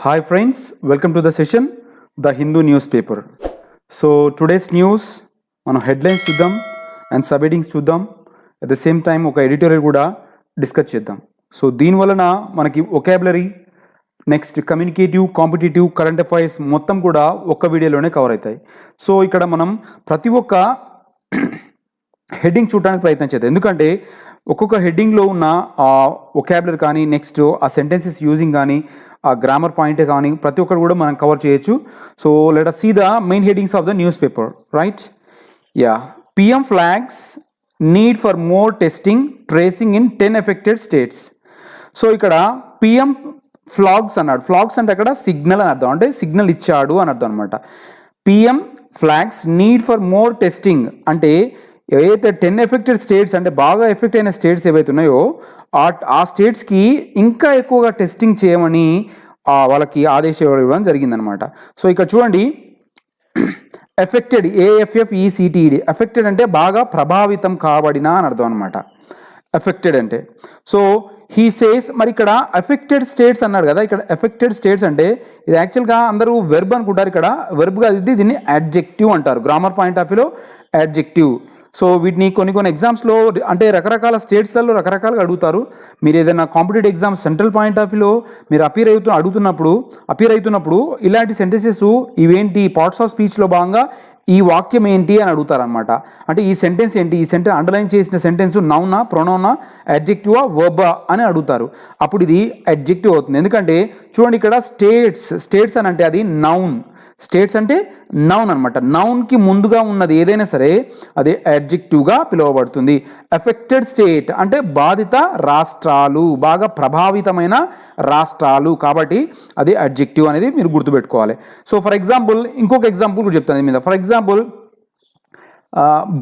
Hi friends, welcome to the session, The Hindu Newspaper. So today's news, మనం headlines చూద్దాం and sub headings చూద్దాం. At the same time ఒక editorial కూడా discuss చేద్దాం. So దీనివలన మనకి vocabulary, next communicative, competitive, current affairs మొత్తం కూడా ఒక్క వీడియోలోనే కవర్ అవుతాయి. సో ఇక్కడ మనం ప్రతి ఒక్క హెడ్డింగ్ చూడడానికి ప్రయత్నం చేద్దాం. ఎందుకంటే ఒక్కొక్క హెడ్డింగ్లో ఉన్న ఒకాబులరీ కానీ, నెక్స్ట్ ఆ సెంటెన్సెస్ యూజింగ్ కానీ, ఆ గ్రామర్ పాయింట్ కానీ ప్రతి ఒక్కరు కూడా మనం కవర్ చేయొచ్చు. So let us see the main headings of the newspaper, right? Yeah. PM flags need for more testing, tracing in 10 affected states. So ఇక్కడ PM ఫ్లాగ్స్ అన్నాడు. ఫ్లాగ్స్ అంటే అక్కడ సిగ్నల్ అని అర్థం, అంటే సిగ్నల్ ఇచ్చాడు అని అర్థం అనమాట. PM flags need for more testing అంటే ఏవైతే 10 ఎఫెక్టెడ్ స్టేట్స్ అంటే బాగా ఎఫెక్ట్ అయిన స్టేట్స్ ఏవైతే ఉన్నాయో ఆ స్టేట్స్కి ఇంకా ఎక్కువగా టెస్టింగ్ చేయమని వాళ్ళకి ఆదేశం ఇవ్వడం జరిగిందనమాట. సో ఇక్కడ చూడండి, ఎఫెక్టెడ్, AFFECTED, ఎఫెక్టెడ్ అంటే బాగా ప్రభావితం కాబడిన అని అర్థం అనమాట. ఎఫెక్టెడ్ అంటే సో హీ సేస్, మరి ఇక్కడ ఎఫెక్టెడ్ స్టేట్స్ అన్నాడు కదా, ఇక్కడ ఎఫెక్టెడ్ స్టేట్స్ అంటే ఇది యాక్చువల్గా అందరూ వెర్బ్ అనుకుంటారు. ఇక్కడ వెర్బ్ కాదు, దీన్ని అడ్జెక్టివ్ అంటారు. గ్రామర్ పాయింట్ ఆఫ్ వ్యూలో అడ్జెక్టివ్. సో వీటిని కొన్ని ఎగ్జామ్స్లో అంటే రకరకాల స్టేట్స్లలో రకరకాలుగా అడుగుతారు. మీరు ఏదైనా competitive exams central point of వ్యూలో మీరు అపీర్ అవుతున్నప్పుడు ఇలాంటి సెంటెన్సెస్ ఇవేంటి, పార్ట్స్ ఆఫ్ స్పీచ్లో భాగంగా ఈ వాక్యం ఏంటి అని అడుగుతారనమాట. అంటే ఈ సెంటెన్స్ ఏంటి, ఈ సెంటెన్స్ అండర్లైన్ చేసిన సెంటెన్స్ నౌనా, ప్రొనౌనా, అడ్జెక్టివా, వర్బా అని అడుగుతారు. అప్పుడు ఇది అడ్జెక్టివ్ అవుతుంది. ఎందుకంటే చూడండి, ఇక్కడ స్టేట్స్ అని అంటే అది నౌన్. స్టేట్స్ అంటే నౌన్ అనమాట. నౌన్కి ముందుగా ఉన్నది ఏదైనా సరే అది అడ్జెక్టివ్గా పిలువబడుతుంది. ఎఫెక్టెడ్ స్టేట్ అంటే బాధిత రాష్ట్రాలు, బాగా ప్రభావితమైన రాష్ట్రాలు, కాబట్టి అది అడ్జెక్టివ్ అనేది మీరు గుర్తుపెట్టుకోవాలి. సో ఫర్ ఎగ్జాంపుల్ ఇంకొక ఎగ్జాంపుల్ కూడా చెప్తాను మీద. ఫర్ ఎగ్జాంపుల్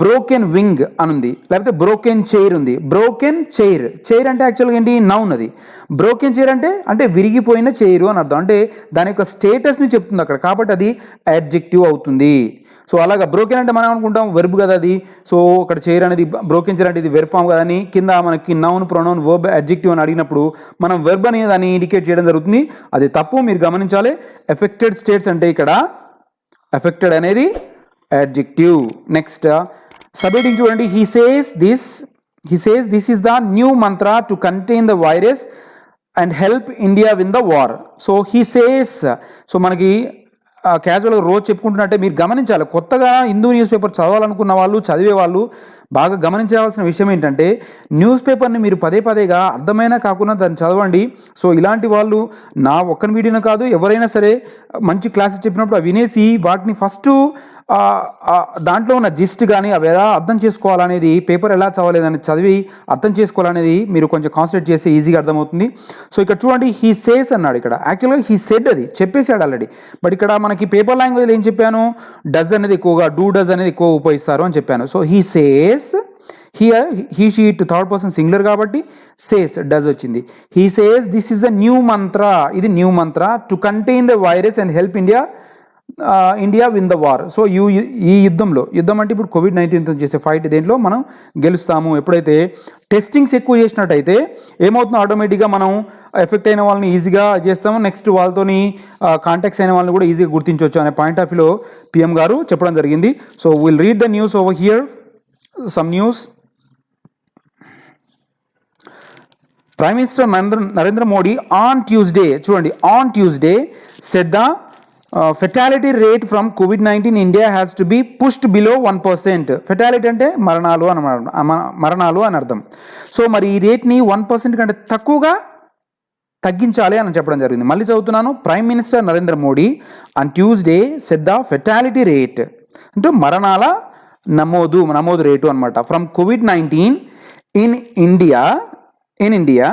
బ్రోకెన్ వింగ్ అని ఉంది, లేకపోతే బ్రోకెన్ చైర్ ఉంది. బ్రోకెన్ చైర్ అంటే యాక్చువల్గా ఏంటి, నౌన్. అది బ్రోకెన్ చైర్ అంటే విరిగిపోయిన చైరు అని అర్థం, అంటే దాని యొక్క స్టేటస్ని చెప్తుంది అక్కడ, కాబట్టి అది అడ్జెక్టివ్ అవుతుంది. సో అలాగా బ్రోకెన్ అంటే మనం అనుకుంటాం వెర్బ్ కదా అది. సో అక్కడ చైర్ అనేది, బ్రోకెన్ చైర్ అంటే ఇది వెర్బ్ ఫామ్ కదా అని కింద మనకి నౌన్, ప్రొనౌన్, వర్బ్, అడ్జెక్టివ్ అని అడిగినప్పుడు మనం వెర్బ్ అని దాన్ని ఇండికేట్ చేయడం జరుగుతుంది. అది తప్పు, మీరు గమనించాలి. ఎఫెక్టెడ్ స్టేట్స్ అంటే ఇక్కడ ఎఫెక్టెడ్ అనేది adjective. Next subheading చూడండి, he says this is the new mantra to contain the virus and help India win the war. So he says, so మనకి క్యాజువల్గా రోజు చెప్పుకుంటున్నట్టే మీరు గమనించాలి. కొత్తగా హిందూ న్యూస్ పేపర్ చదవాలనుకున్న వాళ్ళు, చదివే వాళ్ళు బాగా గమనించాల్సిన విషయం ఏంటంటే, న్యూస్ పేపర్ని మీరు పదేగా అర్థమైనా కాకుండా దాన్ని చదవండి. సో ఇలాంటి వాళ్ళు నా ఒక్కని వీడియోనే కాదు, ఎవరైనా సరే మంచి క్లాసెస్ చెప్పినప్పుడు అవి వినేసి వాటిని ఫస్ట్ దాంట్లో ఉన్న జిస్ట్ కానీ అవి ఎలా అర్థం చేసుకోవాలనేది, పేపర్ ఎలా చదవలేదని చదివి అర్థం చేసుకోవాలనేది మీరు కొంచెం కాన్సన్ట్రేట్ చేస్తే ఈజీగా అర్థమవుతుంది. సో ఇక్కడ చూడండి, హీ సేస్ అన్నాడు. ఇక్కడ యాక్చువల్గా హీ సెడ్, అది చెప్పేసాడు ఆల్రెడీ. బట్ ఇక్కడ మనకి పేపర్ లాంగ్వేజ్లో ఏం చెప్పాను, డస్ అనేది ఎక్కువగా, డస్ అనేది ఎక్కువ ఉపయోగిస్తారు అని చెప్పాను. So he says, here he she it third person singular కాబట్టి సేస్, డస్ వచ్చింది. He says this is a new మంత్ర, ఇది new Mantra, to contain the virus and help India win the war. So ఈ యుద్ధం అంటే ఇప్పుడు COVID-19 చేసే fight, దేంట్లో మనం గెలుస్తాము. ఎప్పుడైతే టెస్టింగ్స్ ఎక్కువ చేసినట్టయితే ఏమవుతుందో ఆటోమేటిక్గా మనం ఎఫెక్ట్ అయిన వాళ్ళని ఈజీగా చేస్తాము, నెక్స్ట్ వాళ్ళతోని కాంటాక్ట్స్ అయిన వాళ్ళని కూడా ఈజీగా గుర్తించవచ్చు అనే పాయింట్ ఆఫ్ వ్యూలో PM గారు చెప్పడం జరిగింది. So will read the news over here. Some news. Prime Minister Narendra Modi on Tuesday, చూడండి, on Tuesday said the fatality rate from COVID-19 in India has to be pushed below 1%. fatality అంటే మరణాలు అని అర్థం. So మరి ఈ రేట్ని 1% కంటే తక్కువగా తగ్గించాలి అని చెప్పడం జరిగింది. మళ్ళీ చదువుతున్నాను. Prime minister Narendra Modi on Tuesday said the fatality rate అంటే మరణాల నమోదు రేటు అనమాట, from COVID-19 in India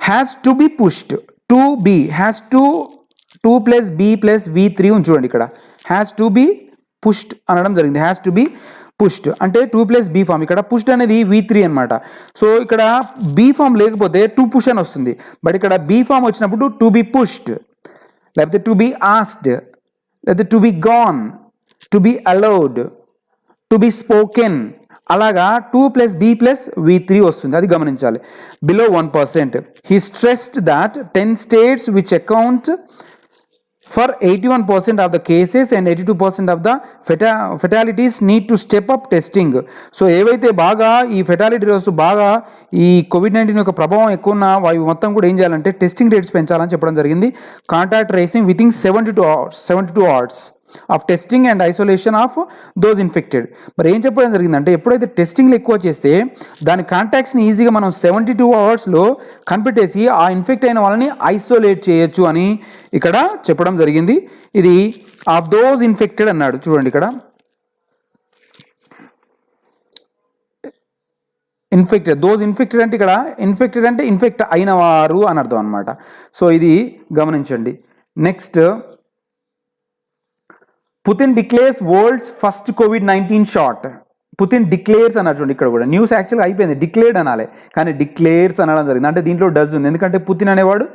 has to be pushed. Has to 2 + B + V3 చూడండి, ఇక్కడ హ్యాస్ టు బి పుష్డ్ అనడం జరిగింది. హ్యాస్ టు బి పుష్డ్ అంటే 2 + B ఫామ్, ఇక్కడ పుష్డ్ అనేది V3 అనమాట. సో ఇక్కడ B ఫామ్ లేకపోతే టు పుష్ అని వస్తుంది, బట్ ఇక్కడ B ఫామ్ వచ్చినప్పుడు టు బి పుష్డ్, లేకపోతే టు బి ఆస్క్డ్, లేకపోతే to be gone, to be allowed, to be spoken, అలాగా 2 + B + V3 వస్తుంది, అది గమనించాలి. Below 1%. He stressed that 10 states which account For 81% of the cases and 82% of the fatalities need to step up testing. So ఏవైతే బాగా ఈ fatality rates బాగా ఈ COVID-19 యొక్క ప్రభావం ఎక్కువ ఉన్న అవి మొత్తం కూడా ఏం చేయాలంటే టెస్టింగ్ రేట్స్ పెంచాలని చెప్పడం జరిగింది. Contact tracing within 72 hours of testing and isolation of those infected. మరి ఏం చెప్పడం జరిగిందంటే ఎప్పుడైతే టెస్టింగ్లు ఎక్కువ చేస్తే దాని కాంటాక్ట్స్ని ఈజీగా మనం 72 hours కనిపెట్టేసి ఆ ఇన్ఫెక్ట్ అయిన వాళ్ళని ఐసోలేట్ చేయొచ్చు అని ఇక్కడ చెప్పడం జరిగింది. ఇది ఆఫ్ దోస్ ఇన్ఫెక్టెడ్ అన్నాడు. చూడండి ఇక్కడ ఇన్ఫెక్టెడ్, దోస్ ఇన్ఫెక్టెడ్ అంటే ఇక్కడ ఇన్ఫెక్టెడ్ అంటే ఇన్ఫెక్ట్ అయిన వారు అని అర్థం అనమాట. సో ఇది గమనించండి. Next, Putin declares world's first COVID-19 shot. Putin declares అన్నారు చూడండి. ఇక్కడ కూడా న్యూస్ యాక్చువల్గా అయిపోయింది, డిక్లేర్డ్ అనాలి, కానీ డిక్లేర్స్ అనడం జరిగింది. అంటే దీంట్లో డజ్ ఉంది, ఎందుకంటే పుతిన్ అనేవాడు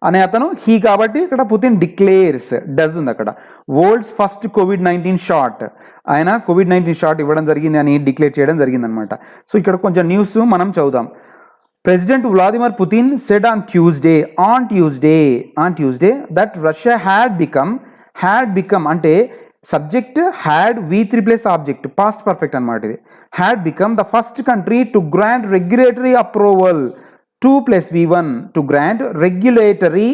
అనే అతను హీ కాబట్టి ఇక్కడ పుతిన్ డిక్లేర్స్ డజ్ ఉంది అక్కడ. వరల్డ్స్ ఫస్ట్ COVID-19 షాట్, ఆయన COVID-19 షాట్ ఇవ్వడం జరిగింది అని డిక్లేర్ చేయడం జరిగింది అనమాట. సో ఇక్కడ కొంచెం న్యూస్ మనం చదువుదాం. President Vladimir Putin said on Tuesday that Russia had become అంటే subject had V3 plus object past perfect అనమాట. ఇది had become the first country to grant regulatory approval 2 + V1 to grant regulatory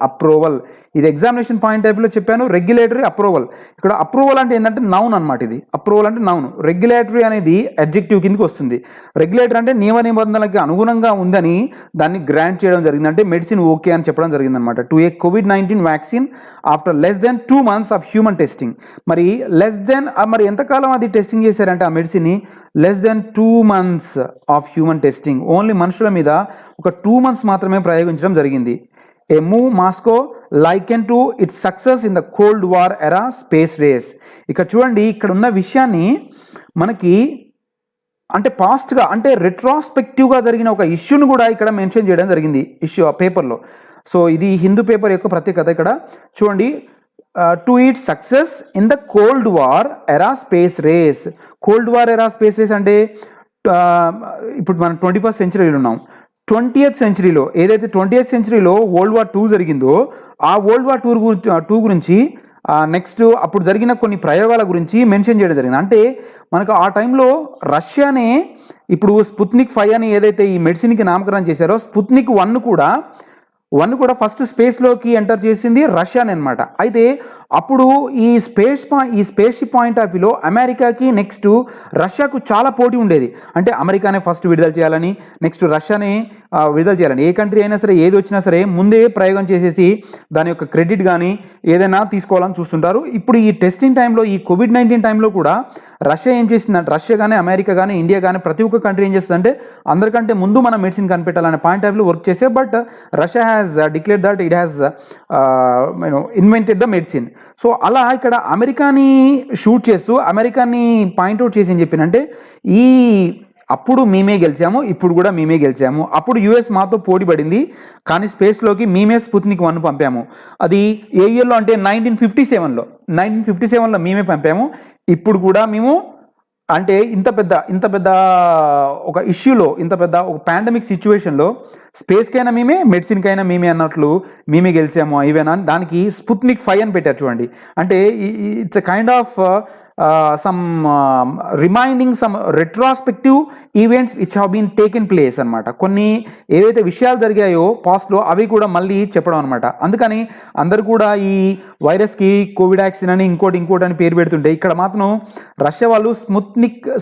approval. ఇది examination point టైప్లో చెప్పాను. Regulatory approval, ఇక్కడ approval అంటే ఏంటంటే noun అనమాట. ఇది అప్రూవల్ అంటే నౌన్, రెగ్యులేటరీ అనేది అడ్జెక్టివ్ కిందకి వస్తుంది. రెగ్యులేటరీ అంటే నియమ నిబంధనలకి అనుగుణంగా ఉందని దాన్ని గ్రాంట్ చేయడం జరిగింది, అంటే మెడిసిన్ ఓకే అని చెప్పడం జరిగింది అనమాట. To a COVID-19 vaccine after less than 2 months of human testing. మరి మరి ఎంతకాలం అది టెస్టింగ్ చేశారంటే ఆ మెడిసిన్ని less than 2 months of human testing, only మనుషుల మీద ఒక 2 months మాత్రమే ప్రయోగించడం జరిగింది. A move Moscow likened to its success in the Cold War era space race. ఇక్కడ చూడండి, ఇక్కడ ఉన్న విషయాన్ని మనకి అంటే పాస్ట్గా అంటే రెట్రాస్పెక్టివ్గా జరిగిన ఒక ఇష్యూని కూడా ఇక్కడ మెన్షన్ చేయడం జరిగింది ఇష్యూ ఆ పేపర్లో. సో ఇది హిందూ పేపర్ యొక్క ప్రత్యేకత. ఇక్కడ చూడండి, to its success in the Cold War era space race. Cold War era space race అంటే ఇప్పుడు మనం 21st centuryలో ఉన్నాం. 20th centuryలో ఏదైతే 20th centuryలో World War II జరిగిందో ఆ World War II గురించి నెక్స్ట్ అప్పుడు జరిగిన కొన్ని ప్రయోగాల గురించి మెన్షన్ చేయడం జరిగింది. అంటే మనకు ఆ టైంలో రష్యానే ఇప్పుడు స్పుత్నిక్ 5 అని ఏదైతే ఈ మెడిసిన్కి నామకరణం చేశారో స్పుత్నిక్ 1 కూడా ఫస్ట్ స్పేస్లోకి ఎంటర్ చేసింది రష్యానే అనమాట. అయితే అప్పుడు ఈ స్పేస్షిప్ పాయింట్ ఆఫ్ వ్యూలో అమెరికాకి నెక్స్ట్ రష్యాకు చాలా పోటీ ఉండేది. అంటే అమెరికానే ఫస్ట్ విడుదల చేయాలని, నెక్స్ట్ రష్యానే విడుదల చేయాలని. ఏ కంట్రీ అయినా సరే ఏది వచ్చినా సరే ముందే ప్రయోగం చేసేసి దాని యొక్క క్రెడిట్ కానీ ఏదైనా తీసుకోవాలని చూస్తుంటారు. ఇప్పుడు ఈ టెస్టింగ్ టైంలో ఈ COVID-19 టైంలో కూడా రష్యా ఏం చేసిందంటే, రష్యా కానీ అమెరికా కానీ ఇండియా కానీ ప్రతి ఒక్క కంట్రీ ఏం చేస్తుందంటే అందరికంటే ముందు మనం మెడిసిన్ కనిపెట్టాలనే పాయింట్ ఆఫ్ వ్యూలో వర్క్ చేసే. But Russia has declared that it has invented the medicine. So అలా ఇక్కడ అమెరికాని షూట్ చేస్తూ అమెరికాని పాయింట్అవుట్ చేసి ఏం చెప్పినంటే, అప్పుడు మేమే గెలిచాము, ఇప్పుడు కూడా మేమే గెలిచాము. అప్పుడు US మాతో పోటీ పడింది, కానీ స్పేస్లోకి మేమే స్పుత్నిక్ 1 పంపాము. అది ఏ ఇయర్లో అంటే 1957లో మేమే పంపాము. ఇప్పుడు కూడా మేము అంటే ఇంత పెద్ద ఒక ఇష్యూలో, ఇంత పెద్ద ఒక పాండమిక్ సిచ్యువేషన్లో స్పేస్కైనా మేమే, మెడిసిన్కైనా మేమే అన్నట్లు మేమే గెలిచాము ఇవేనా. దానికి స్పుత్నిక్ 5 అని పెట్టారు చూడండి. అంటే it's a kind of some reminding some retrospective events which have been taken place అనమాట. కొన్ని ఏవైతే విషయాలు జరిగాయో పాస్ట్లో అవి కూడా మళ్ళీ చెప్పడం అనమాట. అందుకని అందరు కూడా ఈ వైరస్కి కోవిడ్ వ్యాక్సిన్ అని ఇంకోటి అని పేరు పెడుతుంటే ఇక్కడ మాత్రం రష్యా వాళ్ళు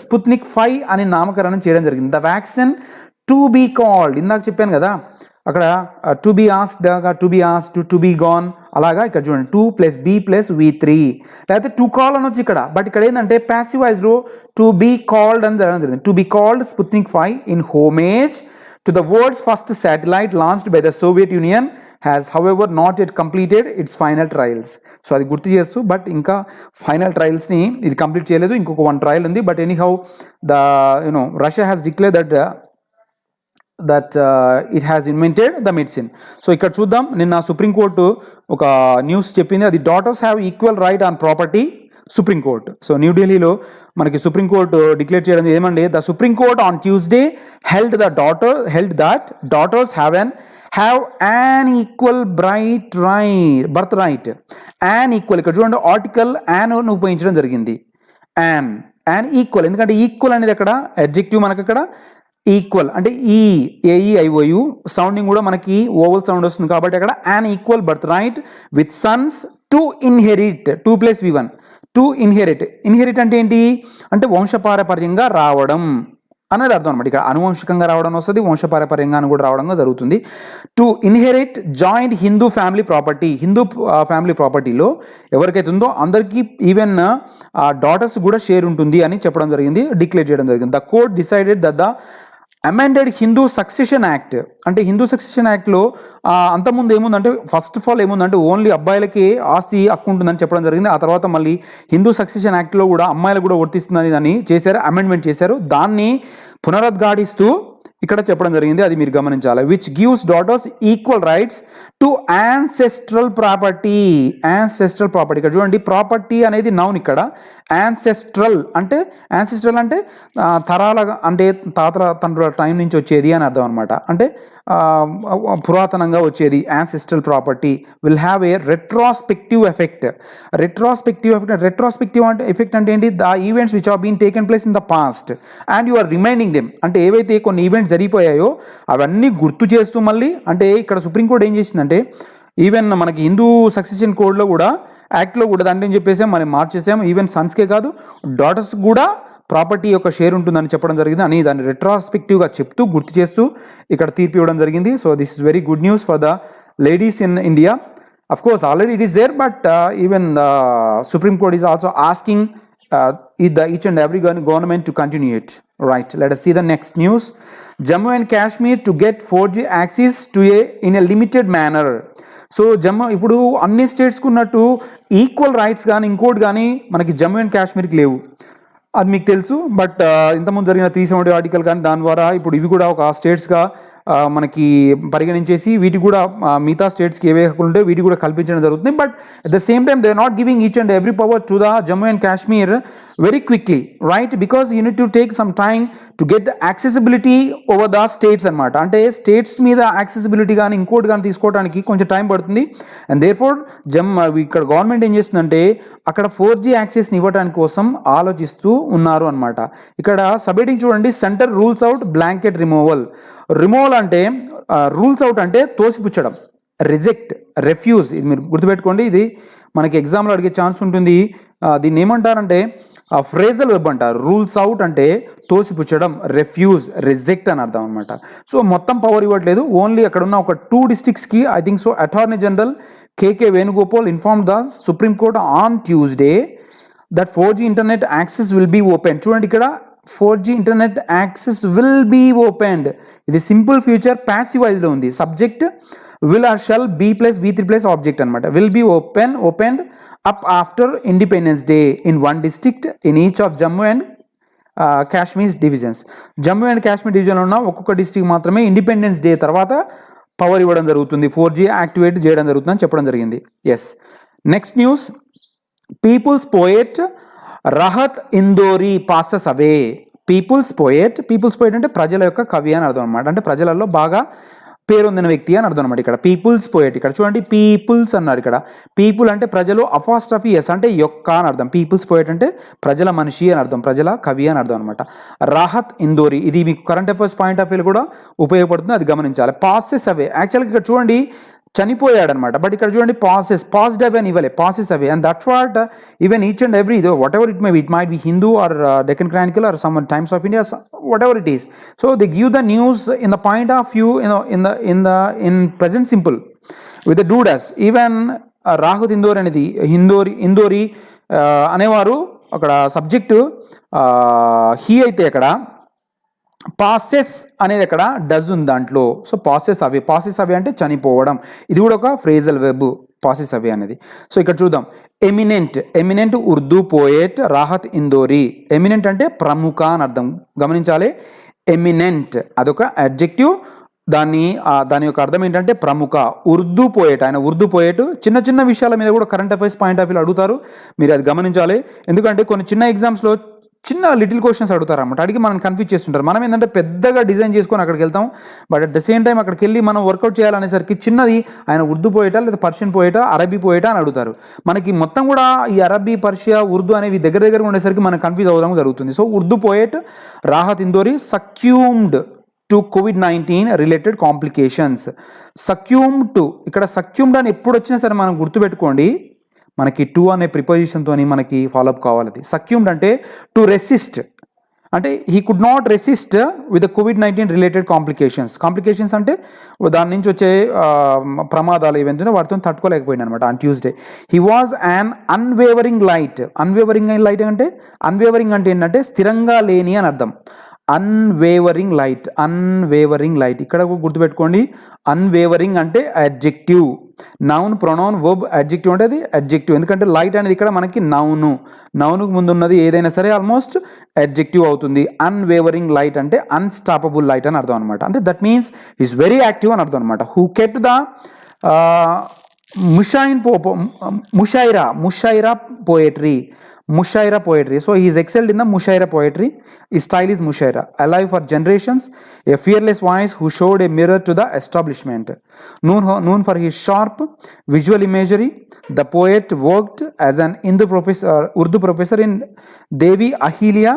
స్పుత్నిక్ 5 అని నామకరణం చేయడం జరిగింది. The vaccine to be called, ఇందాక చెప్పాను కదా అక్కడ to be asked, to be asked, to be gone, అలాగా ఇక్కడ చూడండి 2 + B + V3 లేకపోతే టు కాల్ అనొచ్చు ఇక్కడ. బట్ ఇక్కడ ఏంటంటే ప్యాసివ్ వాయిస్లో టు బీ కాల్డ్ అని జరగడం జరిగింది. To be called Sputnik 5 in homage to the world's first satellite launched by the Soviet Union has however not yet completed its final trials. So అది గుర్తు చేస్తూ, బట్ ఇంకా ఫైనల్ ట్రయల్స్ని ఇది complete చేయలేదు, ఇంకొక 1 ట్రయల్ ఉంది. But any how Russia has declare that it has invented the medicine. So ఇక్కడ చూద్దాం, నిన్న సుప్రీంకోర్టు ఒక న్యూస్ చెప్పింది, అది daughters have equal right on property. Supreme court, so న్యూఢిల్లీలో మనకి సుప్రీంకోర్టు డిక్లేర్ చేయడం ఏమండి, the supreme court on Tuesday held that daughters have an have an equal birth right. An equal, ఇక్కడ చూడండి ఆర్టికల్ యాన్ ఉపయోగించడం జరిగింది. యాన్ ఈక్వల్, ఎందుకంటే ఈక్వల్ అనేది అక్కడ అడ్జెక్టివ్, మనకి అక్కడ ఈక్వల్ అంటే ఏఈఐఓయు సౌండింగ్ కూడా మనకి ఓవల్ సౌండ్ వస్తుంది కాబట్టి అక్కడ an equal birth right with Sons to inherit 2+V1 to inherit అంటే ఏంటి అంటే వంశపారపర్యంగా రావడం అనేది అర్థం అనమాట. ఇక్కడ అనువంశికంగా రావడం వస్తుంది, వంశపారపర్యంగా అని కూడా రావడం జరుగుతుంది. To inherit joint Hindu family ప్రాపర్టీలో ఎవరికైతే ఉందో అందరికీ ఈవెన్ డాటర్స్ కూడా షేర్ ఉంటుంది అని చెప్పడం జరిగింది, డిక్లేర్ చేయడం జరిగింది. The court decided that the amended Hindu succession act, అంటే హిందూ సక్సెషన్ యాక్ట్లో అంతకుముందు ఏముందంటే ఫస్ట్ ఆఫ్ ఆల్ ఏముందంటే ఓన్లీ అబ్బాయిలకి ఆస్తి హక్కు ఉంటుందని చెప్పడం జరిగింది. ఆ తర్వాత మళ్ళీ హిందూ సక్సెషన్ యాక్ట్లో కూడా అమ్మాయిలకు కూడా వర్తిస్తుందని దాన్ని చేశారు, అమెండ్మెంట్ చేశారు. దాన్ని పునరుద్ఘాటిస్తూ ఇక్కడ చెప్పడం జరిగింది, అది మీరు గమనించాలి. Which gives daughters equal rights to ancestral property. ఇక్కడ చూడండి ప్రాపర్టీ అనేది నౌన్, ఇక్కడ యాన్సెస్ట్రల్ అంటే తరాల అంటే తండ్రుల టైం నుంచి వచ్చేది అని అర్థం అనమాట. అంటే పురాతనంగా వచ్చేది. Ancestral property will have a retrospective effect అంటే ఏంటి? The events which are been taken place in the past and you are reminding them, అంటే ఏవైతే కొన్ని ఈవెంట్స్ జరిగిపోయాయో అవన్నీ గుర్తు చేస్తూ మళ్ళీ, అంటే ఇక్కడ సుప్రీంకోర్టు ఏం చేసిందంటే ఈవెన్ మనకి హిందూ సక్సెషన్ కోడ్లో కూడా యాక్ట్లో కూడా దాంట్లో ఏం చెప్పేసాం మనం మార్చేసాం, ఈవెన్ సన్స్కే కాదు డాటర్స్ కూడా ప్రాపర్టీ యొక్క షేర్ ఉంటుందని చెప్పడం జరిగింది అని దాన్ని రెట్రాస్పెక్టివ్గా చెప్తూ గుర్తు చేస్తూ ఇక్కడ తీర్పు ఇవ్వడం జరిగింది. So this is very good news for the ladies in India. Of course already it is there, but even the supreme Court is also asking each and every government to continue it. Right, let us see the next news. Jammu and Kashmir to get 4G access to in a limited manner. So ఇప్పుడు అన్ని స్టేట్స్కి ఉన్నట్టు equal rights కానీ ఇంకోటి కానీ మనకి Jammu and కాశ్మీర్కి లేవు, అది మీకు తెలుసు. బట్ ఇంతకుముందు జరిగిన 370 ఆర్టికల్ కానీ దాని ద్వారా ఇప్పుడు ఇవి కూడా ఒక స్టేట్స్గా మనకి పరిగణించేసి వీటి కూడా మిగతా స్టేట్స్కి ఏవే హక్కులు ఉంటే వీటి కూడా కల్పించడం జరుగుతుంది. But at the same time they are not giving each and every power to the Jammu and Kashmir very quickly, right? Because you need to take some time to get accessibility over the states అనమాట. అంటే states మీద accessibility కానీ ఇంకోటి కానీ తీసుకోవడానికి కొంచెం time పడుతుంది. And there four ఇక్కడ గవర్నమెంట్ ఏం చేస్తుందంటే అక్కడ 4G యాక్సెస్ని ఇవ్వడానికి కోసం ఆలోచిస్తూ ఉన్నారు అనమాట. ఇక్కడ సబ్హెడింగ్ చూడండి, centre rules out blanket removal అంటే రూల్స్ అవుట్ అంటే తోసిపుచ్చడం, రిజెక్ట్, రెఫ్యూజ్. ఇది మీరు గుర్తుపెట్టుకోండి, ఇది మనకి ఎగ్జామ్లో అడిగే ఛాన్స్ ఉంటుంది. దీన్ని ఏమంటారంటే ఫ్రేజల్ వెబ్ అంటారు. రూల్స్ అవుట్ అంటే తోసిపుచ్చడం, రెఫ్యూజ్, రిజెక్ట్ అని అర్థం అనమాట. సో మొత్తం పవర్ ఇవ్వట్లేదు, ఓన్లీ అక్కడ ఉన్న ఒక 2 డిస్ట్రిక్ట్స్కి I think so attorney general K K Venugopal inform the supreme court on Tuesday that 4G internet access will be open. చూడండి ఇక్కడ 4G internet access will be opened, ఇది సింపుల్ ఫ్యూచర్ ప్యాసివ్ వాయిస్లో ఉంది. Subject will or shall be plus V3 plus object అనమాట. Will be opened up after independence day in 1 district in each of Jammu and Kashmir divisions. Jammu and Kashmir డివిజన్లో ఉన్న ఒక్కొక్క district మాత్రమే independence day తర్వాత power ఇవ్వడం జరుగుతుంది, 4G యాక్టివేట్ చేయడం జరుగుతుందని చెప్పడం జరిగింది. Yes, next news. People's poet Rahat Indori passes away. People's poet అంటే ప్రజల యొక్క కవి అని అర్థం అనమాట. అంటే ప్రజలలో బాగా పేరొందిన వ్యక్తి అని అర్థం అనమాట. ఇక్కడ పీపుల్స్ పోయెట్, ఇక్కడ చూడండి పీపుల్స్ అన్నారు. ఇక్కడ పీపుల్ అంటే ప్రజలు, అపాస్ట్రఫీ ఎస్ అంటే యొక్క అని అర్థం. పీపుల్స్ పోయెట్ అంటే ప్రజల మనిషి అని అర్థం, ప్రజల కవి అని అర్థం అనమాట. రాహత్ ఇందోరి, ఇది మీకు current affairs point of view కూడా ఉపయోగపడుతుంది, అది గమనించాలి. పాసెస్ అవే, యాక్చువల్గా ఇక్కడ చూడండి చనిపోయాడు అనమాట, బట్ ఇక్కడ చూడండి పాస్డ్ అవే అని ఇవ్వలే, passes away. And that's what even each and every whatever it might be Hindu or Deccan Chronicle or some Times of India, whatever it is. So they give the news in the point of view in present simple with the dudes. Even Rahat Indori అనేది ఇందోరి అనేవారు అక్కడ subject he అయితే అక్కడ passes అనేది అక్కడ does ఉంది దాంట్లో. So passes away అంటే చనిపోవడం, ఇది కూడా ఒక ఫ్రేజల్ వెబ్ పాసెస్ అవే అనేది. సో ఇక్కడ చూద్దాం, eminent Urdu poet Rahat Indori. Eminent అంటే ప్రముఖ అని అర్థం, గమనించాలి. ఎమినెంట్ అదొక అడ్జెక్టివ్, దాని యొక్క అర్థం ఏంటంటే ప్రముఖ. ఉర్దూ పోయెట్, ఆయన ఉర్దూ పోయెట్. చిన్న చిన్న విషయాల మీద కూడా current affairs point of view అడుగుతారు, మీరు అది గమనించాలి. ఎందుకంటే కొన్ని చిన్న ఎగ్జామ్స్లో చిన్న లిటిల్ క్వశ్చన్స్ అడుగుతారు అన్నమాట, అడిగి మనం కన్ఫ్యూజ్ చేస్తుంటారు. మనం ఏంటంటే పెద్దగా డిజైన్ చేసుకొని అక్కడికి వెళ్తాం, but at the same time అక్కడికి వెళ్ళి మనం వర్కౌట్ చేయాలనేసరికి చిన్నది ఆయన ఉర్దూ పోయేటా లేదా పర్షియన్ పోయేటా అరబీ పోయేటా అని అడుగుతారు. మనకి మొత్తం కూడా ఈ అరబీ, పర్షియా, ఉర్దూ అనేవి దగ్గర ఉండేసరికి మనం కన్ఫ్యూజ్ అవ్వడం జరుగుతుంది. So Urdu poet Rahat Indori succumbed to COVID-19 related complications. Succumbed to, ఇక్కడ సక్యూమ్డ్ అని ఎప్పుడు వచ్చినా సరే మనం గుర్తుపెట్టుకోండి, మనకి టు అనే ప్రిపోజిషన్తో మనకి ఫాలోఅప్ కావాలి. అది సక్యూమ్డ్ అంటే టు రెసిస్ట్, అంటే he could not resist with COVID-19 related complications అంటే దాని నుంచి వచ్చే ప్రమాదాలు ఏవైతే వాటితో తట్టుకోలేకపోయింది అనమాట. On Tuesday he was an unwavering light అంటే అన్వేవరింగ్ అంటే ఏంటంటే స్థిరంగా లేని అని అర్థం. అన్వేవరింగ్ లైట్ ఇక్కడ గుర్తుపెట్టుకోండి, అన్వేవరింగ్ అంటే adjective, noun, pronoun, verb, adjective అంటే అది అడ్జెక్టివ్. ఎందుకంటే లైట్ అనేది ఇక్కడ మనకి నౌన్కు ముందు ఉన్నది ఏదైనా సరే ఆల్మోస్ట్ అడ్జెక్టివ్ అవుతుంది. అన్వేవరింగ్ లైట్ అంటే అన్స్టాపబుల్ లైట్ అని అర్థం అనమాట. అంటే that means is very active అని అర్థం అనమాట. Who kept the Mushaira poetry. So he is excelled in the Mushaira poetry. His style is Mushaira. Alive for generations, a fearless voice who showed a mirror to the establishment. Known for his sharp visual imagery, the poet worked as an Urdu professor in Devi Ahilya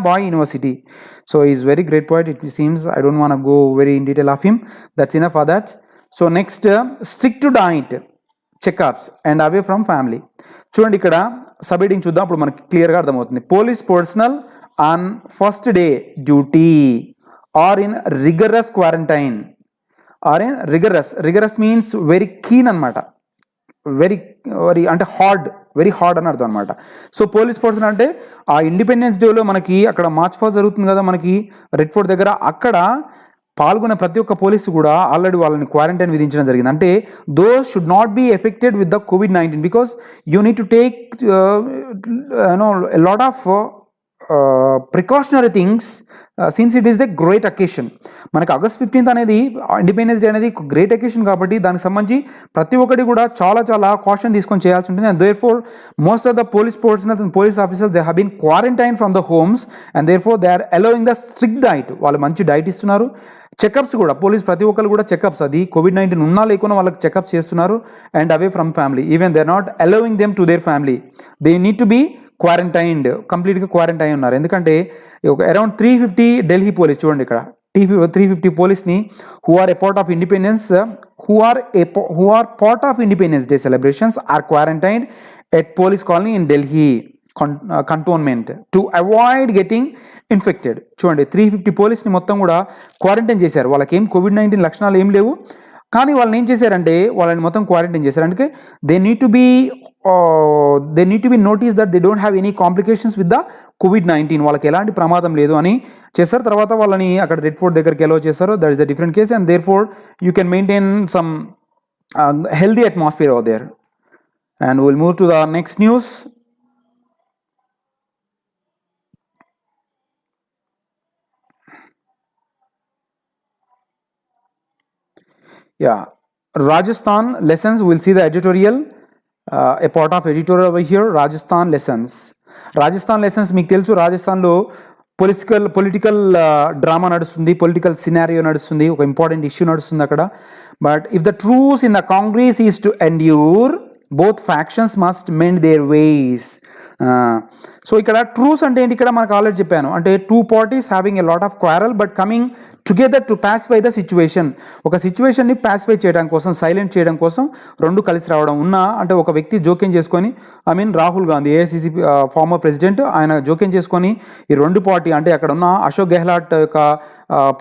Boy University. So he is very great poet. It seems I don't want to go very in detail of him. That's enough for that. So next, stick to diet, checkups and away from family. చూడండి ఇక్కడ sub heading చూద్దాం, అప్పుడు మనకి క్లియర్గా అర్థమవుతుంది. Police personnel on first day duty are in rigorous quarantine rigorous means very keen అనమాట. Very అంటే very hard అని అర్థం అనమాట. సో పోలీస్ పర్సన్ అంటే ఆ ఇండిపెండెన్స్ డేలో మనకి అక్కడ మార్చ్ ఫస్ట్ జరుగుతుంది కదా మనకి రెడ్ ఫోర్ట్ దగ్గర, అక్కడ పాల్గొనే ప్రతి ఒక్క పోలీసు కూడా ఆల్రెడీ వాళ్ళని క్వారంటైన్ విధించడం జరిగింది. అంటే those should not be affected with the COVID-19 because you need to take lot of precautionary things since it is the great occasion. మనకి August 15th అనేది ఇండిపెండెన్స్ డే అనేది గ్రేట్ అకేషన్ కాబట్టి దానికి సంబంధించి ప్రతి ఒక్కటి కూడా చాలా కాషన్ తీసుకొని చేయాల్సి ఉంటుంది. And therefore most of the police personnels and police officers they have been quarantine from the homes and therefore they are allowing the strict diet. వాళ్ళు మంచి డైట్ ఇస్తున్నారు. చెకప్స్ కూడా పోలీస్ ప్రతి ఒక్కరు కూడా చెకప్స్, అది COVID-19 ఉన్నా లేకున్నా వాళ్ళకి చెకప్స్ చేస్తున్నారు. And away from family, even they are not allowing them to their family, they need to be quarantined, కంప్లీట్గా క్వారంటైన్ ఉన్నారు. ఎందుకంటే ఒక అరౌండ్ 350 ఢిల్లీ పోలీస్, చూడండి ఇక్కడ 350 పోలీస్ని who are a part of independence who are part of independence day celebrations are quarantined at police colony in Delhi cantonment to avoid getting infected. చూడండి 350 పోలీస్ని మొత్తం కూడా క్వారంటైన్ చేశారు. వాళ్ళకి ఏం COVID-19 లక్షణాలు ఏం లేవు, కానీ వాళ్ళని ఏం చేశారంటే వాళ్ళని మొత్తం క్వారంటైన్ చేశారు. అందుకే they need to be notice that they don't have any complications with the COVID-19, వాళ్ళకి ఎలాంటి ప్రమాదం లేదు అని చేశారు. తర్వాత వాళ్ళని అక్కడ రెడ్ ఫోర్ట్ దగ్గరికి ఎలా చేశారో that is the different case and therefore you can maintain some healthy atmosphere over there. And we'll move to the next news. Yeah, Rajasthan lessons. We'll see the editorial, a part of editorial over here. Rajasthan lessons మీకు తెలుసు, రాజస్థాన్లో political drama నడుస్తుంది, political scenario నడుస్తుంది, ఒక important issue నడుస్తుంది అక్కడ. But if the ట్రూస్ in the Congress is to endure both factions must mend there ways. So ఇక్కడ ట్రూస్ అంటే ఏంటి, ఇక్కడ మనకు ఆల్రెడీ చెప్పాను, అంటే two parties having a lot of quarrel but coming together to pacify the situation. ఒక సిచ్యువేషన్ని పాసిఫై చేయడం కోసం, సైలెంట్ చేయడం కోసం రెండు కలిసి రావడం. అంటే ఒక వ్యక్తి జోక్యం చేసుకొని, Rahul Gandhi AICC former president, ఆయన జోక్యం చేసుకొని ఈ రెండు పార్టీ అంటే అక్కడ ఉన్న అశోక్ గెహ్లాట్ యొక్క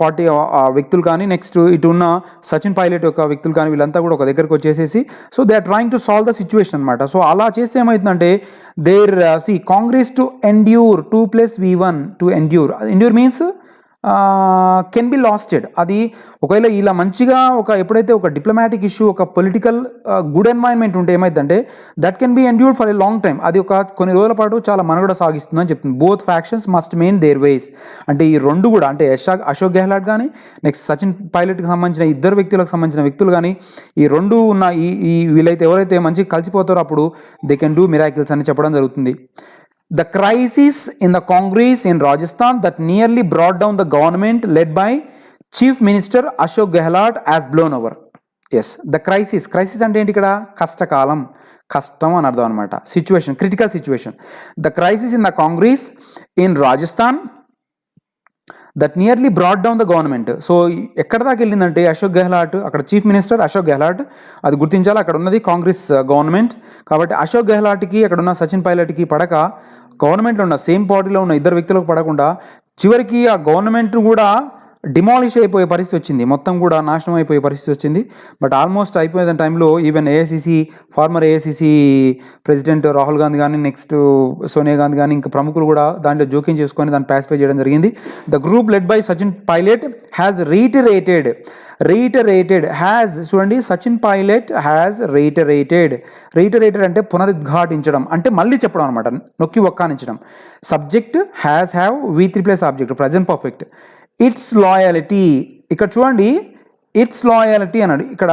పార్టీ వ్యక్తులు కానీ, నెక్స్ట్ ఇటు ఉన్న సచిన్ పైలట్ యొక్క వ్యక్తులు కానీ, వీళ్ళంతా కూడా ఒక దగ్గరకు వచ్చేసేసి so they are trying to solve the situation అనమాట. సో అలా చేస్తే ఏమవుతుందంటే their Congress to endure 2+V1 to endure means can be lasted. అది ఒకవేళ ఇలా మంచిగా ఎప్పుడైతే ఒక డిప్లొమాటిక్ ఇష్యూ, ఒక పొలిటికల్ గుడ్ ఎన్వైర్న్మెంట్ ఉంటే ఏమైందంటే that can be endured for a long time. అది కొన్ని రోజుల పాటు చాలా మనుగడ సాగిస్తుందని చెప్తుంది. Both factions must mend their ways. అంటే ఈ రెండు కూడా, అంటే అశోక్ గెహ్లాట్ కానీ, నెక్స్ట్ సచిన్ పైలట్కి సంబంధించిన ఇద్దరు వ్యక్తులకు సంబంధించిన వ్యక్తులు కానీ, ఈ రెండు ఉన్న వీళ్ళైతే ఎవరైతే మంచిగా కలిసిపోతారో అప్పుడు దే కెన్ డూ మిరాకిల్స్ అని చెప్పడం జరుగుతుంది. The crisis in the Congress in Rajasthan that nearly brought down the government led by Chief Minister Ashok Gehlot has blown over. Yes, the crisis అంటే ఏంటి ఇక్కడ? కష్టకాలం, కష్టం అని అర్థం అనమాట. Situation, critical situation. The crisis in the Congress in Rajasthan that nearly broad down the government. So ఎక్కడ దాకా వెళ్ళిందంటే అశోక్ గెహ్లాట్, అక్కడ చీఫ్ మినిస్టర్ అశోక్ గెహ్లాట్, అది గుర్తించాలి. అక్కడ ఉన్నది కాంగ్రెస్ గవర్నమెంట్. కాబట్టి అశోక్ గెహ్లాట్కి అక్కడ ఉన్న సచిన్ పైలట్కి పడక, గవర్నమెంట్లో ఉన్న సేమ్ పార్టీలో ఉన్న ఇద్దరు వ్యక్తులకు పడకుండా చివరికి ఆ గవర్నమెంట్ కూడా డిమాలిష్ అయిపోయే పరిస్థితి వచ్చింది, మొత్తం కూడా నాశనం అయిపోయే పరిస్థితి వచ్చింది. బట్ ఆల్మోస్ట్ అయిపోయే టైంలో even former AICC president Rahul Gandhi కానీ, నెక్స్ట్ సోనియా గాంధీ కానీ, ఇంకా ప్రముఖులు కూడా దాంట్లో జోక్యం చేసుకొని దాన్ని పాసిఫై చేయడం జరిగింది. The group led by Sachin Pilot has reiterated చూడండి, సచిన్ పైలట్ హ్యాస్ రీటరేటెడ్ అంటే పునరుద్ఘాటించడం, అంటే మళ్ళీ చెప్పడం అనమాట, నొక్కి ఒక్కానించడం. Subject have V3+ object present perfect. Its loyalty, ఇక్కడ చూడండి ఇట్స్ లాయలిటీ అన్నాడు. ఇక్కడ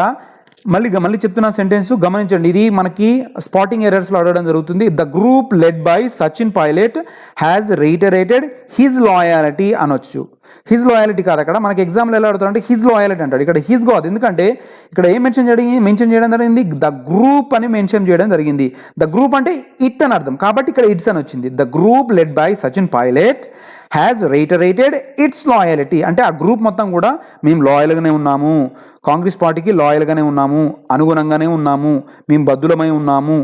మళ్ళీ చెప్తున్న సెంటెన్స్ గమనించండి, ఇది మనకి స్పాటింగ్ ఎర్రర్స్లో అడగడం జరుగుతుంది. The group led by Sachin Pilot has reiterated his loyalty అనొచ్చు. హిజ్ లాయాలిటీ కాదు, అక్కడ మనకి ఎగ్జామ్లో ఎలా అడుగుతారంటే హిజ్ లాయాలిటీ అంటాడు, ఇక్కడ హిజ్ కాదు. ఎందుకంటే ఇక్కడ ఏం మెన్షన్ చేయడం జరిగింది, ద గ్రూప్ అని మెన్షన్ చేయడం జరిగింది. ద గ్రూప్ అంటే ఇట్ అని అర్థం, కాబట్టి ఇక్కడ ఇట్స్ అని వచ్చింది. The group led by Sachin Pilot has reiterated its loyalty, అంటే ఆ గ్రూప్ మొత్తం కూడా మేము లాయల్గానే ఉన్నాము, కాంగ్రెస్ పార్టీకి లాయల్గానే ఉన్నాము, అనుగుణంగానే ఉన్నాము, మేము బద్దులమై ఉన్నాము,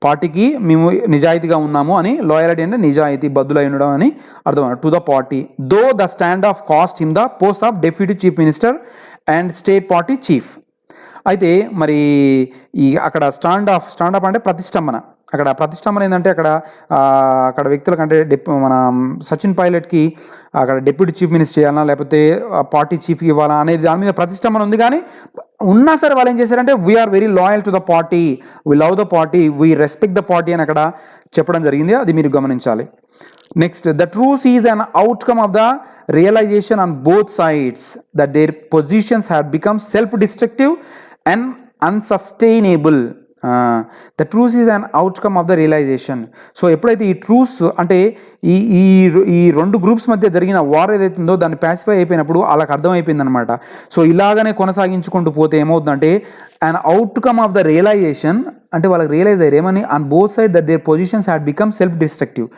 పార్టీకి మేము నిజాయితీగా ఉన్నాము అని. లాయలిటీ అంటే నిజాయితీ, బద్దులై ఉండడం అని అర్థం. To the party though the stand of cost him the post of deputy chief minister and state party chief. అయితే మరి ఈ అక్కడ స్టాండ్ ఆఫ్ అంటే ప్రతిష్టంభన. అక్కడ ప్రతిష్టంభన ఏంటంటే అక్కడ వ్యక్తులకంటే మన సచిన్ పైలట్కి అక్కడ డిప్యూటీ చీఫ్ మినిస్టర్ చేయాలన్నా లేకపోతే పార్టీ చీఫ్కి ఇవ్వాలా అనేది దాని మీద ప్రతిష్టంభన ఉంది. కానీ ఉన్నా సరే వాళ్ళు ఏం చేశారంటే we are very loyal to the party, we love the party, we respect the party అని అక్కడ చెప్పడం జరిగింది. అది మీరు గమనించాలి. Next, the truth is an outcome of the realisation on both sides that their positions have become self destructive and unsustainable. The truth is an outcome of the realisation. So ఎప్పుడైతే ఈ truths అంటే ఈ రెండు groups మధ్య జరిగిన war ఏదైతుందో దాన్ని pacify అయిపోయినప్పుడు వాళ్ళకి అర్థమైపోయింది అనమాట. సో ఇలాగనే కొనసాగించుకుంటూ పోతే ఏమవుతుందంటే an outcome of the realisation అంటే వాళ్ళకి రియలైజ్ అయ్యారు ఏమని, on both side that their positions had become self destructive.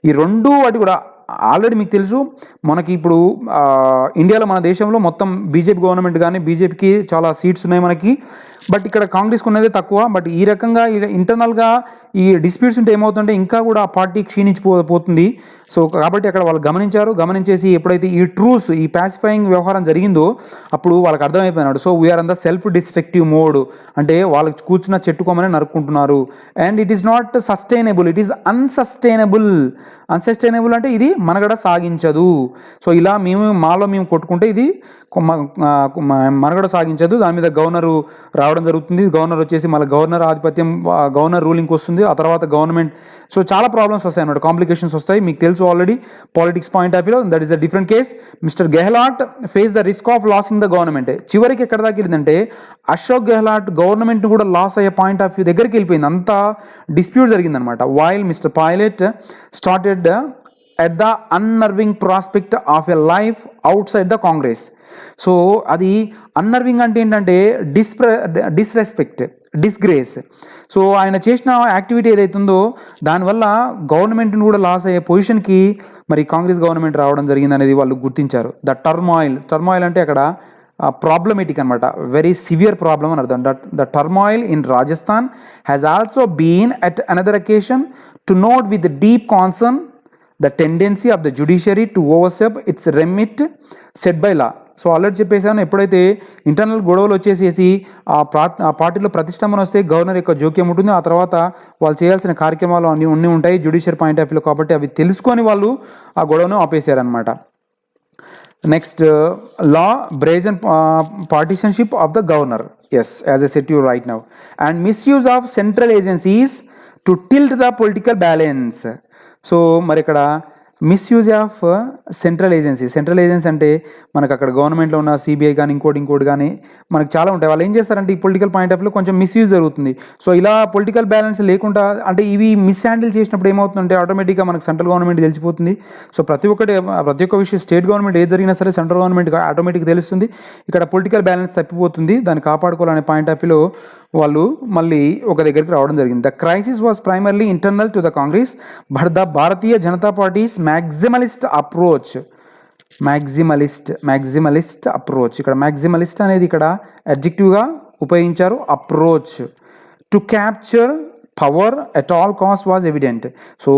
ఈ రెండు వాటి కూడా ఆల్రెడీ మీకు తెలుసు, మనకి ఇప్పుడు ఇండియాలో మన దేశంలో మొత్తం బీజేపీ గవర్నమెంట్ కానీ బీజేపీకి చాలా సీట్స్ ఉన్నాయి మనకి. బట్ ఇక్కడ కాంగ్రెస్కి ఉన్నదే తక్కువ. బట్ ఈ రకంగా ఇంటర్నల్గా ఈ డిస్ప్యూట్స్ ఉంటే ఏమవుతుంటే ఇంకా కూడా ఆ పార్టీ క్షీణించిపోతుంది. సో కాబట్టి అక్కడ వాళ్ళు గమనించేసి ఎప్పుడైతే ఈ ట్రూస్ ఈ పాసిఫైయింగ్ వ్యవహారం జరిగిందో అప్పుడు వాళ్ళకి అర్థమైపోయినాడు. So we are on the self destructive mode, అంటే వాళ్ళకి కూర్చున్న చెట్టుకోమని నరుక్కుంటున్నారు. And it is not sustainable, it is unsustainable అంటే ఇది మనగడ సాగించదు. సో ఇలా మాలో మేము కొట్టుకుంటే ఇది మనగడ సాగించదు. దాని మీద గవర్నరు రావడం జరుగుతుంది. గవర్నర్ వచ్చేసి మళ్ళీ గవర్నర్ ఆధిపత్యం, గవర్నర్ రూలింగ్కి వస్తుంది. ఆ తర్వాత గవర్నమెంట్, సో చాలా ప్రాబ్లమ్స్ వస్తాయి అన్నమాట, కాంప్లికేషన్స్ వస్తాయి. మీకు తెలుసు ఆల్రెడీ పాలిటిక్స్ పాయింట్ ఆఫ్ వ్యూలో that is the different case. Mister Gehlot face the risk of losing the government. చివరికి ఎక్కడ దాకా వెళ్ళిందంటే అశోక్ గెహ్లాట్ గవర్నమెంట్ కూడా లాస్ అయ్యే పాయింట్ ఆఫ్ వ్యూ దగ్గరికి వెళ్ళిపోయింది. అంతా డిస్ప్యూట్ జరిగిందనమాట. While mister pilot started at the unnerving prospect of a life outside the Congress. So అది అన్నర్వింగ్ అంటే ఏంటంటే డిస్రెస్పెక్ట్, డిస్గ్రేస్. సో ఆయన చేసిన యాక్టివిటీ ఏదైతుందో దానివల్ల గవర్నమెంట్ని కూడా లాస్ అయ్యే పొజిషన్కి మరి కాంగ్రెస్ గవర్నమెంట్ రావడం జరిగింది అనేది వాళ్ళు గుర్తించారు. ద టర్మాయిల్ అంటే అక్కడ ప్రాబ్లమేటిక్ అనమాట, వెరీ సివియర్ ప్రాబ్లమ్ అని అర్థం. The turmoil in Rajasthan has also been at another occasion to note with deep concern the tendency of the judiciary to overstep its remit set by law. So already చెప్పేసాను, ఎప్పుడైతే internal గొడవలు వచ్చేసేసి ఆ పార్టీలో ప్రతిష్టంభన వస్తే గవర్నర్ యొక్క జోక్యం ఉంటుంది. ఆ తర్వాత వాళ్ళు చేయాల్సిన కార్యక్రమాలు అన్నీ ఉంటాయి జ్యుడిషియల్ పాయింట్ ఆఫ్ వ్యూలో. కాబట్టి అవి తెలుసుకొని వాళ్ళు ఆ గొడవను ఆపేశారనమాట. నెక్స్ట్, లా brazen partisanship of the governor. Yes, as I said you right now. And misuse of central agencies to tilt the political balance. So మరి ఇక్కడ మిస్యూజ్ ఆఫ్ సెంట్రల్ ఏజెన్సీ అంటే మనకు అక్కడ గవర్నమెంట్లో ఉన్న సిబిఐ కానీ ఇంకోటి కానీ మనకు చాలా ఉంటాయి. వాళ్ళు ఏం చేస్తారంటే ఈ పొలిటికల్ పాయింట్ ఆఫ్ వ్యూలో కొంచెం మిస్యూజ్ జరుగుతుంది. సో ఇలా పొలిటికల్ బ్యాలెన్స్ లేకుండా అంటే ఇవి మిస్ హ్యాండిల్ చేసినప్పుడు ఏమవుతుందంటే ఆటోమేటిక్గా మనకు సెంట్రల్ గవర్నమెంట్ తెలిసిపోతుంది. సో ప్రతి ఒక్క విషయం స్టేట్ గవర్నమెంట్ ఏది జరిగినా సరే సెంట్రల్ గవర్నమెంట్ ఆటోమేటిక్గా తెలుస్తుంది. ఇక్కడ పొలిటికల్ బ్యాలెన్స్ తప్పిపోతుంది, దాన్ని కాపాడుకోవాలనే పాయింట్ ఆఫ్ వ్యూలో వాళ్ళు మళ్ళీ ఒక దగ్గరికి రావడం జరిగింది. The crisis was primarily internal to the Congress but the Bharatiya Janata party's maximalist approach. ఇక్కడ మ్యాక్సిమలిస్ట్ అనేది ఇక్కడ అడ్జెక్టివ్గా ఉపయోగించారు. Approach to capture power at all cost was evident. So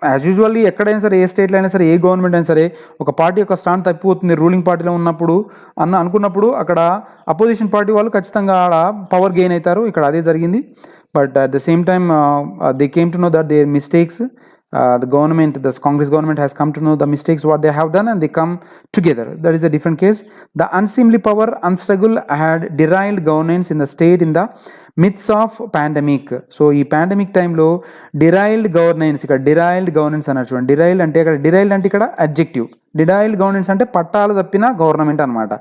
as usually ఎక్కడైనా సరే, ఏ స్టేట్లో అయినా సరే, ఏ గవర్నమెంట్ అయినా సరే, ఒక పార్టీ యొక్క స్టాండ్ తప్పిపోతుంది రూలింగ్ పార్టీలో ఉన్నప్పుడు అనుకున్నప్పుడు అక్కడ అపోజిషన్ పార్టీ వాళ్ళు ఖచ్చితంగా ఆడ పవర్ గెయిన్ అవుతారు. ఇక్కడ అదే జరిగింది. But at the same time they came to know that there mistakes. The Congress government has come to know the mistakes what they have done and they come together. That is a different case. The unseemly power unstruggle had derailed governance in the state in the midst of pandemic. So ఈ pandemic టైంలో డిరైల్డ్ governance, ఇక్కడ డిరైల్డ్ governance అన్నారు చూడండి. డిరైల్డ్ అంటే ఇక్కడ adjective. డిరైల్డ్ governance అంటే పట్టాలు తప్పిన గవర్నమెంట్ అనమాట.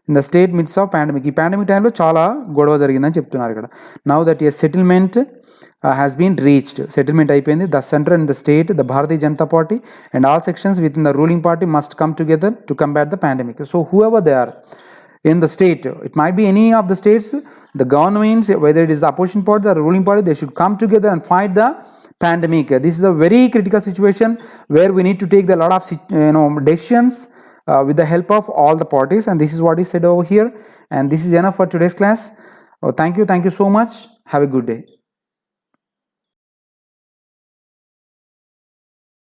In the state mids of pandemic, ఈ పాండమిక్ టైంలో చాలా గొడవ జరిగిందని చెప్తున్నారు ఇక్కడ. Now that A settlement has been reached. Settlement అయిపోయింది. The center and the state, the Bharatiya Janata Party and all sections within the ruling party must come together to combat the pandemic. So whoever they are in the state, it might be any of the states, the governments, whether it is the opposition party or the ruling party, they should come together and fight the pandemic. This is a very critical situation where we need to take a lot of decisions with the help of all the parties, and this is what is said over here, and this is enough for today's class. Thank you so much. Have a good day.